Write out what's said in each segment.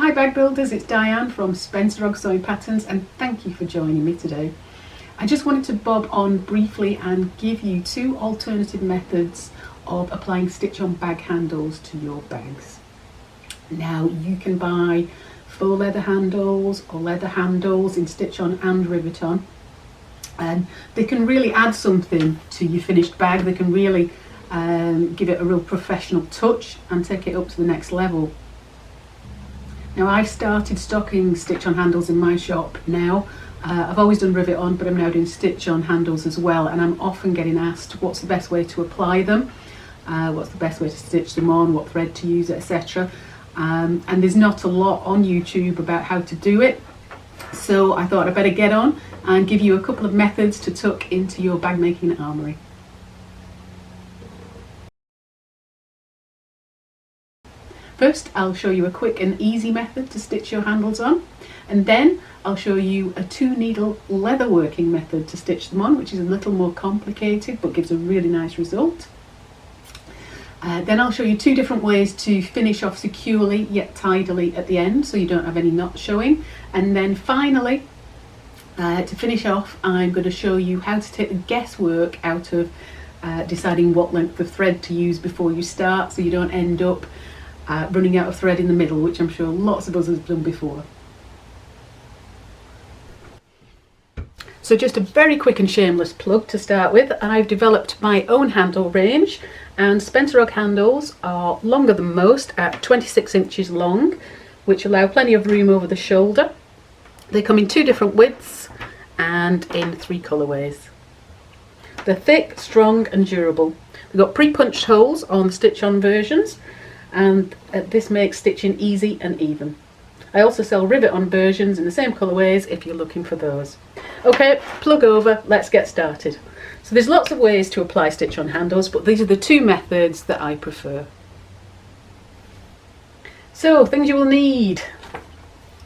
Hi bag builders, it's Diane from Spencer Sewing Patterns, and thank you for joining me today. I just wanted to bob on briefly and give you two alternative methods of applying stitch-on bag handles to your bags. Now you can buy faux leather handles or leather handles in stitch-on and rivet-on, and they can really add something to your finished bag. They can really give it a real professional touch and take it up to the next level. Now I've started stocking stitch-on handles in my shop now. I've always done rivet on, but I'm now doing stitch-on handles as well, and I'm often getting asked what's the best way to apply them, what's the best way to stitch them on, what thread to use, etc. And there's not a lot on YouTube about how to do it, so I thought I'd better get on and give you a couple of methods to tuck into your bag making armoury. First, I'll show you a quick and easy method to stitch your handles on, and then I'll show you a 2-needle leather working method to stitch them on, which is a little more complicated but gives a really nice result. Then I'll show you 2 different ways to finish off securely yet tidily at the end, so you don't have any knots showing. And then finally, to finish off, I'm going to show you how to take the guesswork out of deciding what length of thread to use before you start, so you don't end up running out of thread in the middle, which I'm sure lots of us have done before. So just a very quick and shameless plug to start with. I've developed my own handle range, and Spencer handles are longer than most at 26 inches long, which allow plenty of room over the shoulder. They come in 2 different widths and in 3 colourways. They're thick, strong and durable. They've got pre-punched holes on the stitch-on versions, and this makes stitching easy and even. I also sell rivet-on versions in the same colourways if you're looking for those. Okay, plug over, let's get started. So there's lots of ways to apply stitch-on handles, but these are the 2 methods that I prefer. So, things you will need.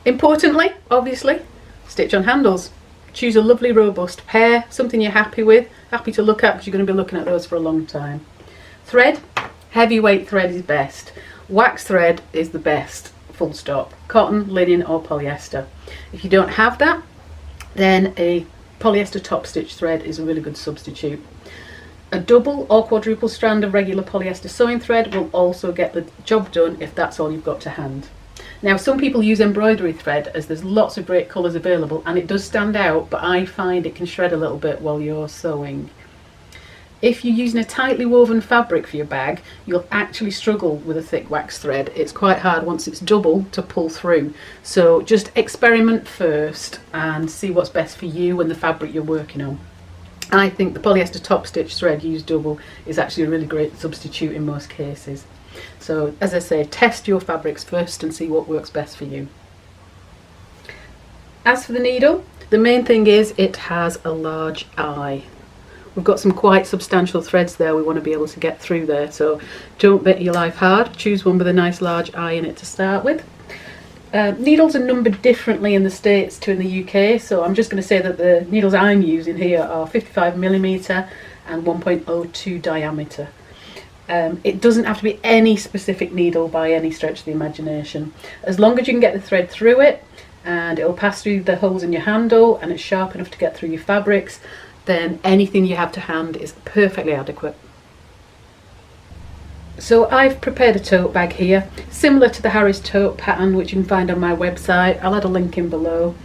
Importantly, obviously, stitch-on handles. Choose a lovely robust pair, something you're happy with, happy to look at because you're going to be looking at those for a long time. Thread, heavyweight thread is best. Wax thread is the best, full stop. Cotton, linen or polyester. If you don't have that, then a polyester top stitch thread is a really good substitute. A double or quadruple strand of regular polyester sewing thread will also get the job done if that's all you've got to hand. Now some people use embroidery thread as there's lots of great colours available and it does stand out, but I find it can shred a little bit while you're sewing. If you're using a tightly woven fabric for your bag, you'll actually struggle with a thick wax thread. It's quite hard once it's double to pull through. So just experiment first and see what's best for you and the fabric you're working on. I think the polyester top stitch thread used double is actually a really great substitute in most cases. So as I say, test your fabrics first and see what works best for you. As for the needle, the main thing is it has a large eye. We've got some quite substantial threads there we want to be able to get through there, so don't make your life hard. Choose one with a nice large eye in it to start with. Needles are numbered differently in the States to in the UK, so I'm just going to say that the needles I'm using here are 55mm and 1.02 diameter. It doesn't have to be any specific needle by any stretch of the imagination. As long as you can get the thread through it and it'll pass through the holes in your handle and it's sharp enough to get through your fabrics, then anything you have to hand is perfectly adequate. So I've prepared a tote bag here, similar to the Harris tote pattern which you can find on my website. I'll add a link in below.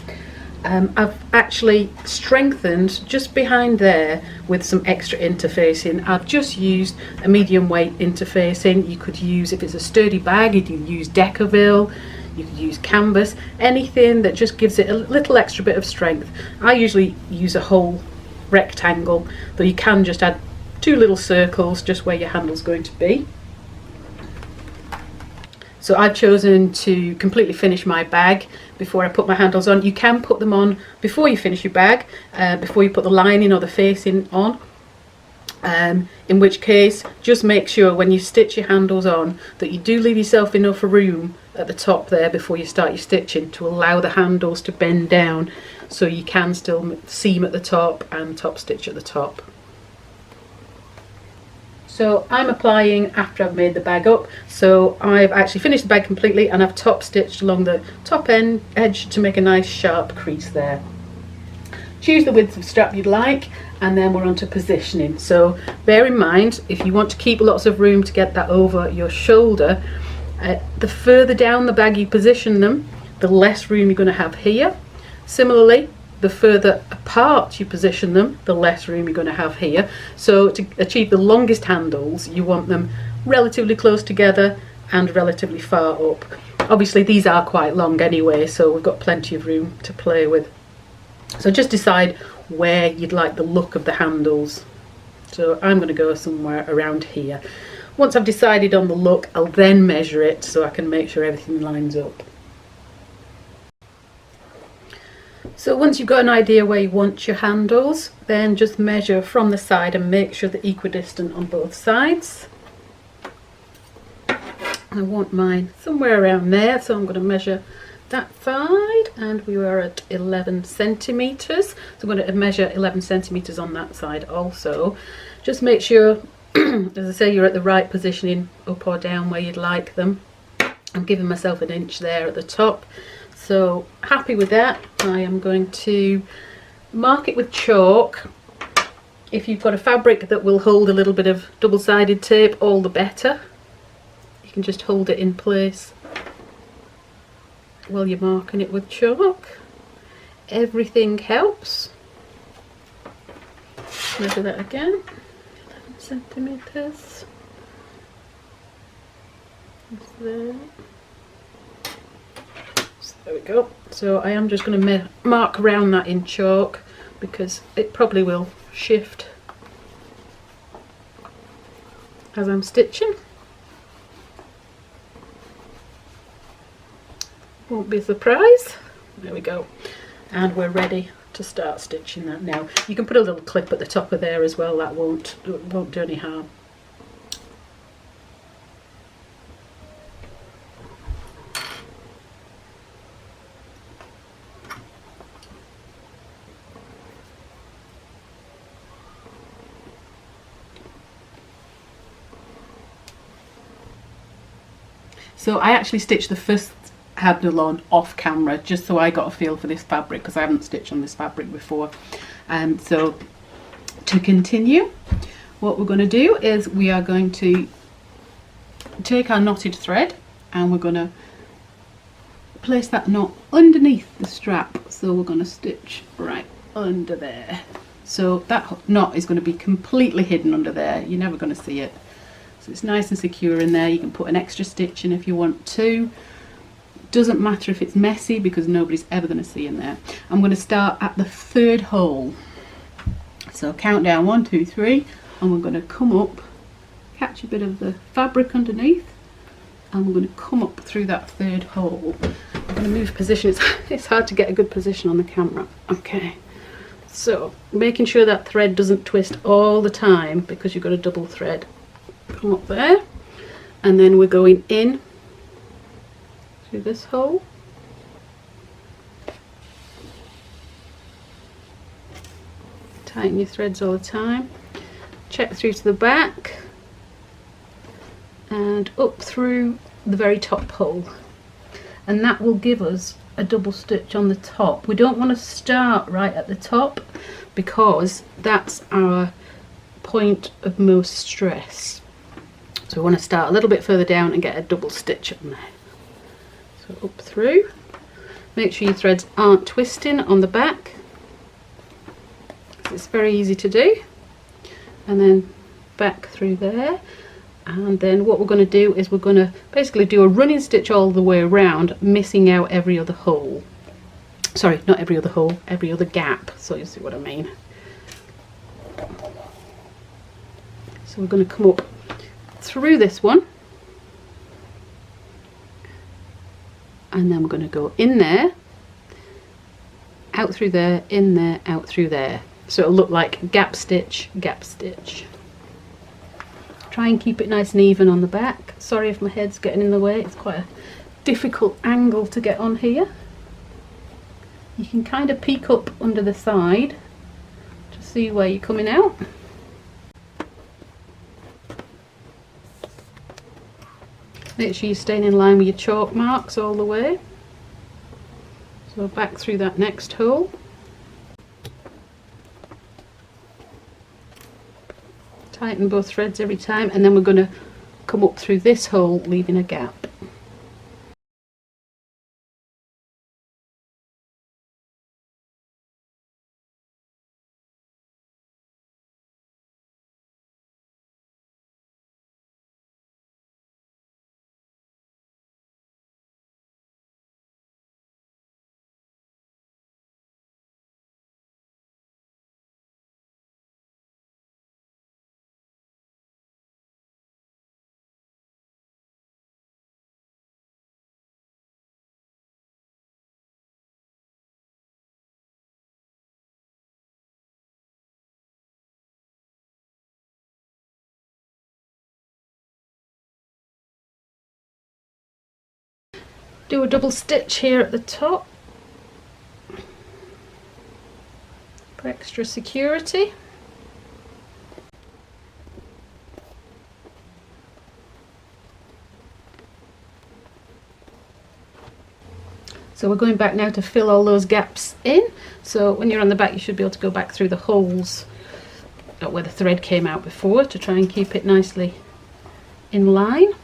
I've actually strengthened just behind there with some extra interfacing. I've just used a medium weight interfacing. You could use, if it's a sturdy bag, you could use Decaville, you could use canvas, anything that just gives it a little extra bit of strength. I usually use a whole rectangle, though you can just add 2 little circles just where your handle's going to be. So I've chosen to completely finish my bag before I put my handles on. You can put them on before you finish your bag, before you put the lining or the facing on, in which case just make sure when you stitch your handles on that you do leave yourself enough room at the top there before you start your stitching to allow the handles to bend down, so you can still seam at the top and top stitch at the top. So I'm applying after I've made the bag up. So I've actually finished the bag completely and I've top stitched along the top edge to make a nice sharp crease there. Choose the width of strap you'd like, and then we're on to positioning. So bear in mind, if you want to keep lots of room to get that over your shoulder, the further down the bag you position them, the less room you're going to have here. Similarly, the further apart you position them, the less room you're going to have here. So to achieve the longest handles, you want them relatively close together and relatively far up. Obviously these are quite long anyway, so we've got plenty of room to play with. So just decide where you'd like the look of the handles. So I'm going to go somewhere around here. Once I've decided on the look, I'll then measure it so I can make sure everything lines up. So once you've got an idea where you want your handles, then just measure from the side and make sure they're equidistant on both sides. I want mine somewhere around there, so I'm going to measure that side, and we were at 11 centimetres. So I'm going to measure 11 centimetres on that side also. Just make sure, as I say, you're at the right positioning up or down where you'd like them. I'm giving myself an inch there at the top. So happy with that. I am going to mark it with chalk. If you've got a fabric that will hold a little bit of double-sided tape, all the better. You can just hold it in place while you're marking it with chalk. Everything helps. Measure that again. 11 centimetres. There. There we go. So I am just going to mark around that in chalk because it probably will shift as I'm stitching. Won't be a surprise. There we go. And we're ready to start stitching that now. You can put a little clip at the top of there as well. That won't do any harm. So I actually stitched the first handle on off camera just so I got a feel for this fabric because I haven't stitched on this fabric before. So to continue, what we're going to do is we are going to take our knotted thread and we're going to place that knot underneath the strap. So we're going to stitch right under there. So that knot is going to be completely hidden under there. You're never going to see it. So it's nice and secure in there. You can put an extra stitch in if you want to. Doesn't matter if it's messy because nobody's ever going to see in there. I'm going to start at the third hole. So count down 1, 2, 3, and we're going to come up, catch a bit of the fabric underneath, and we're going to come up through that third hole. I'm going to move position. It's hard to get a good position on the camera. Okay. So making sure that thread doesn't twist all the time because you've got a double thread. Come up there, and then we're going in through this hole. Tighten your threads all the time. Check through to the back and up through the very top hole, and that will give us a double stitch on the top. We don't want to start right at the top because that's our point of most stress. So we want to start a little bit further down and get a double stitch on there. So up through. Make sure your threads aren't twisting on the back. It's very easy to do. And then back through there. And then what we're going to do is we're going to basically do a running stitch all the way around, missing out every other hole. Sorry, not every other hole, every other gap. So you see what I mean. So we're going to come up through this one, and then we're going to go in there, out through there, in there, out through there. So it'll look like gap stitch, gap stitch. Try and keep it nice and even on the back. Sorry if my head's getting in the way, it's quite a difficult angle to get on here. You can kind of peek up under the side to see where you're coming out. Make sure you're staying in line with your chalk marks all the way. So back through that next hole. Tighten both threads every time, and then we're going to come up through this hole, leaving a gap. Do a double stitch here at the top for extra security. So we're going back now to fill all those gaps in. So when you're on the back, you should be able to go back through the holes where the thread came out before to try and keep it nicely in line.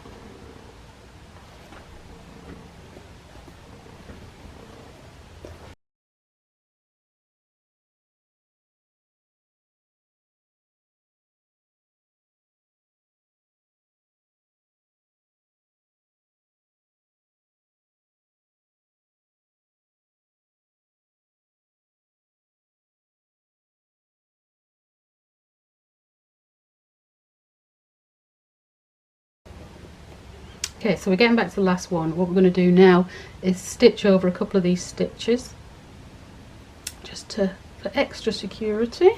Okay, so we're getting back to the last one. What we're going to do now is stitch over a couple of these stitches just for extra security.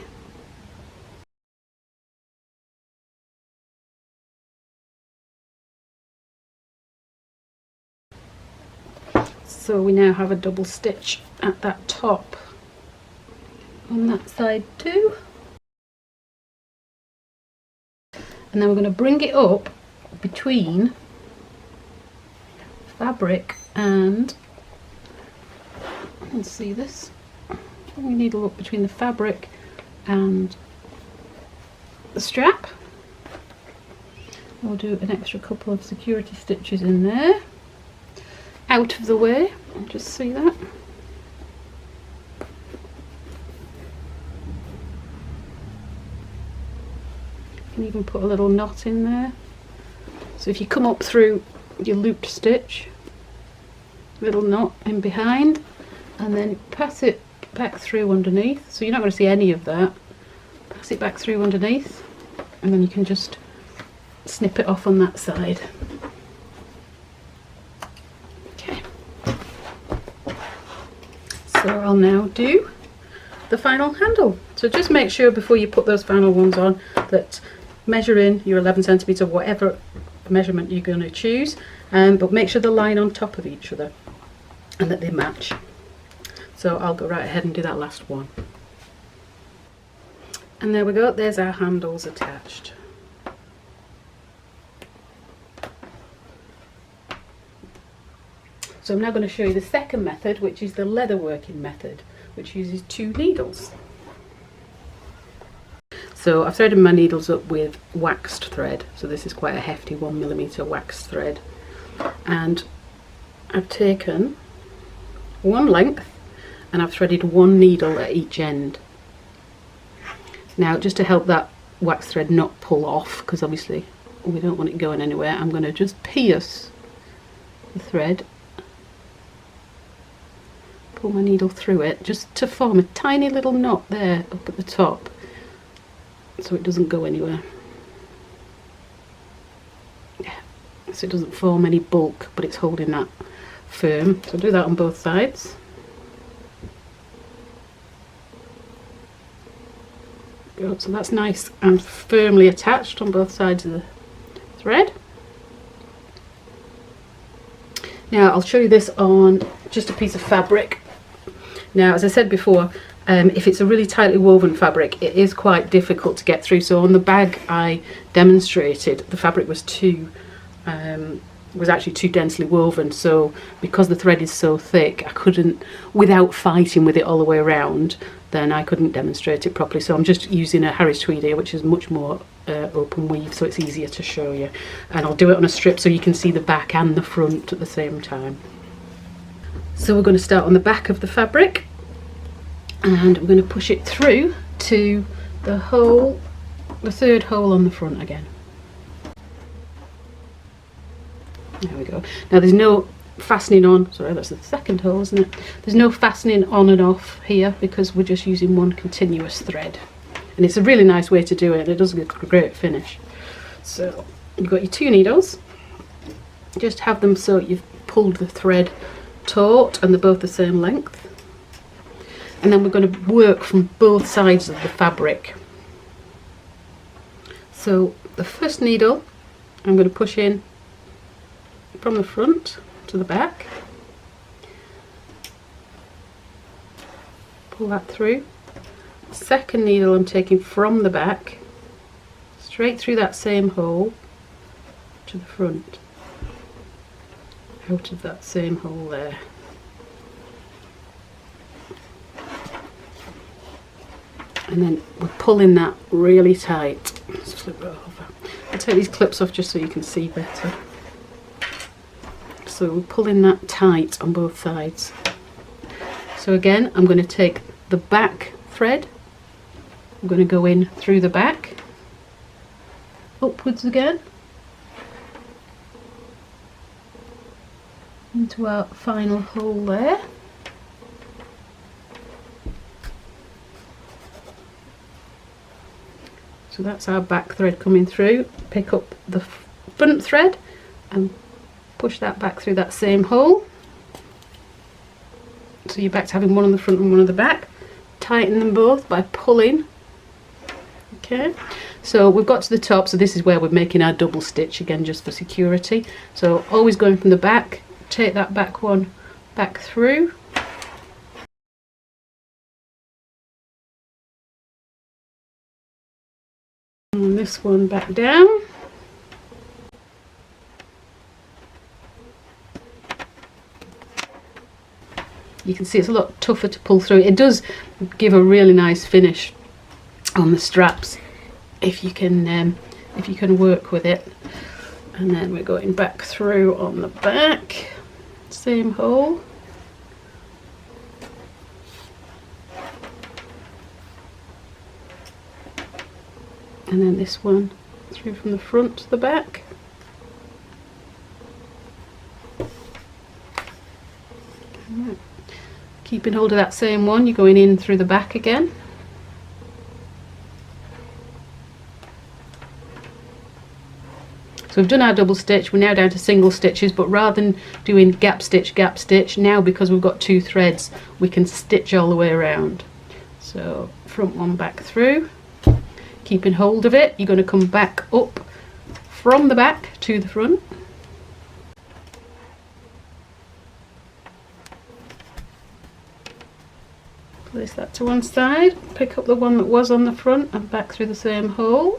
So we now have a double stitch at that top on that side too. And then we're going to bring it up between fabric and, let's see this, we need to look between the fabric and the strap. We'll do an extra couple of security stitches in there, out of the way, just see that. You can even put a little knot in there. So if you come up through your looped stitch, little knot in behind, and then pass it back through underneath, so you're not going to see any of that. Pass it back through underneath, and then you can just snip it off on that side. Okay, so I'll now do the final handle. So just make sure before you put those final ones on that measure in your 11 centimetre, whatever measurement you're going to choose, but make sure they line on top of each other and that they match. So I'll go right ahead and do that last one. And there we go, there's our handles attached. So I'm now going to show you the second method, which is the leather working method, which uses 2 needles. So I've threaded my needles up with waxed thread, so this is quite a hefty 1mm waxed thread, and I've taken one length and I've threaded 1 needle at each end. Now, just to help that wax thread not pull off, because obviously we don't want it going anywhere, I'm going to just pierce the thread, pull my needle through it just to form a tiny little knot there up at the top, so it doesn't go anywhere. Yeah, so it doesn't form any bulk, but it's holding that firm. So do that on both sides. Good, so that's nice and firmly attached on both sides of the thread. Now I'll show you this on just a piece of fabric. Now, as I said before, if it's a really tightly woven fabric, it is quite difficult to get through. So on the bag I demonstrated, the fabric was too was actually too densely woven, so because the thread is so thick, I couldn't, without fighting with it all the way around, then I couldn't demonstrate it properly. So I'm just using a Harris Tweed here, which is much more open weave, so it's easier to show you. And I'll do it on a strip so you can see the back and the front at the same time. So we're going to start on the back of the fabric, and we're going to push it through to the hole, the third hole on the front again. There we go. Now there's no fastening on, sorry, that's the second hole, isn't it? There's no fastening on and off here because we're just using one continuous thread. And it's a really nice way to do it, and it does a great finish. So you've got your 2 needles, just have them so you've pulled the thread taut and they're both the same length. And then we're going to work from both sides of the fabric. So the first needle I'm going to push in from the front to the back, pull that through. The second needle I'm taking from the back straight through that same hole to the front, out of that same hole there. And then we're pulling that really tight. Let's flip it over. I'll take these clips off just so you can see better. So we're pulling that tight on both sides. So again, I'm going to take the back thread, I'm going to go in through the back, upwards again, into our final hole there. So that's our back thread coming through. Pick up the front thread and push that back through that same hole. So you're back to having one on the front and one on the back. Tighten them both by pulling. Okay, so we've got to the top, so this is where we're making our double stitch again, just for security. So always going from the back, take that back one back through. And this one back down. You can see it's a lot tougher to pull through. It does give a really nice finish on the straps if you can work with it. And then we're going back through on the back, same hole. And then this one through from the front to the back. Right. Keeping hold of that same one, you're going in through the back again. So we've done our double stitch, we're now down to single stitches, but rather than doing gap stitch, now because we've got 2 threads, we can stitch all the way around. So front one back through, keeping hold of it, you're going to come back up from the back to the front. Place that to one side, pick up the one that was on the front and back through the same hole.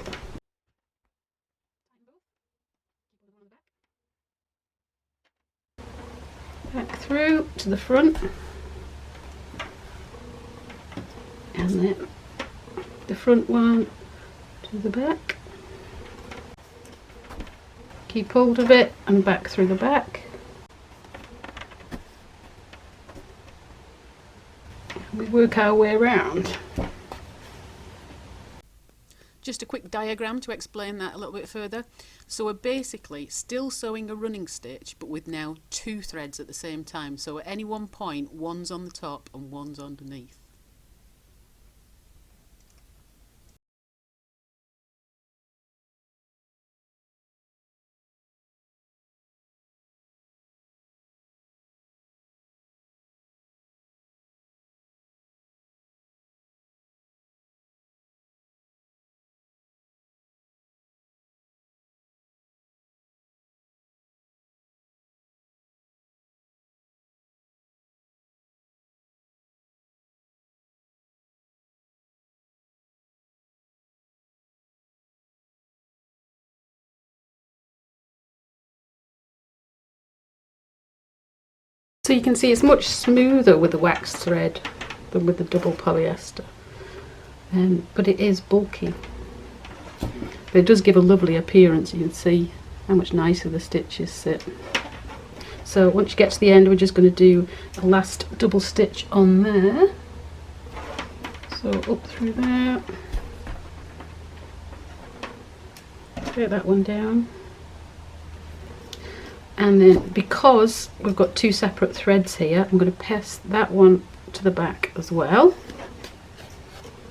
Back through to the front. And then the front one to the back. Keep hold of it and back through the back. We work our way around. Just a quick diagram to explain that a little bit further. So we're basically still sewing a running stitch, but with now 2 threads at the same time. So at any one point, one's on the top and one's underneath. So you can see it's much smoother with the wax thread than with the double polyester, but it is bulky. But it does give a lovely appearance. You can see how much nicer the stitches sit. So once you get to the end, we're just going to do a last double stitch on there. So up through there, get that one down. And then, because we've got two separate threads here, I'm going to pass that one to the back as well.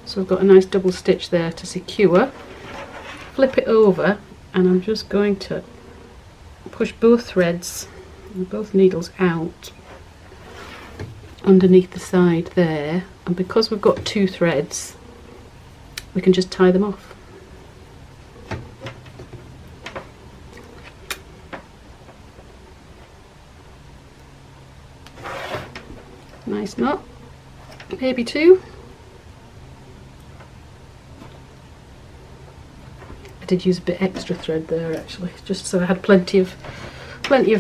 So we've got a nice double stitch there to secure. Flip it over, and I'm just going to push both threads and both needles out underneath the side there. And because we've got two threads, we can just tie them off. Nice knot, maybe two. I did use a bit extra thread there actually, just so I had plenty of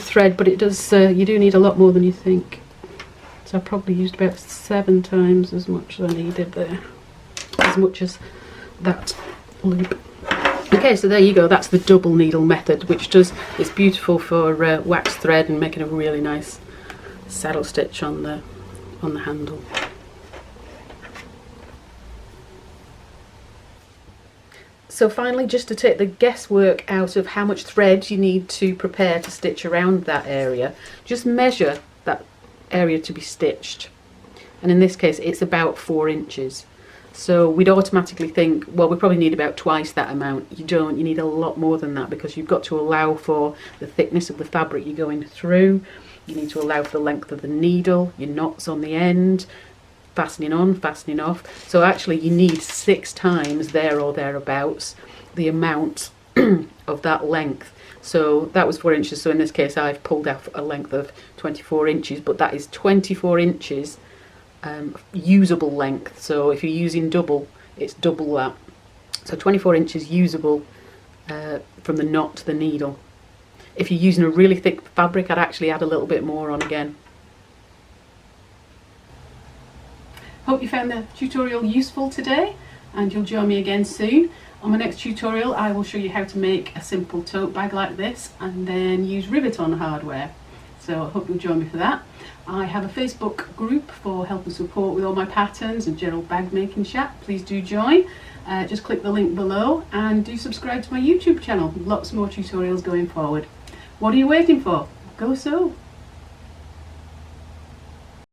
thread, but it does you do need a lot more than you think. So I probably used about 7 times as much as I needed there, as much as that loop. Okay, so there you go. That's the double needle method, which it's beautiful for wax thread and making a really nice saddle stitch on the handle. So finally, just to take the guesswork out of how much thread you need to prepare to stitch around that area, just measure that area to be stitched. And in this case, it's about 4 inches. So we'd automatically think, well, we probably need about twice that amount. You don't, you need a lot more than that, because you've got to allow for the thickness of the fabric you're going through. You need to allow for the length of the needle, your knots on the end, fastening on, fastening off. So actually you need 6 times there or thereabouts the amount of that length. So that was 4 inches. So in this case I've pulled out a length of 24 inches, but that is 24 inches usable length. So if you're using double, it's double that. So 24 inches usable from the knot to the needle. If you're using a really thick fabric, I'd actually add a little bit more on again. Hope you found the tutorial useful today, and you'll join me again soon. On my next tutorial I will show you how to make a simple tote bag like this and then use rivet on hardware. So I hope you'll join me for that. I have a Facebook group for help and support with all my patterns and general bag making chat. Please do join. Just click the link below and do subscribe to my YouTube channel. Lots more tutorials going forward. What are you waiting for? Go sew!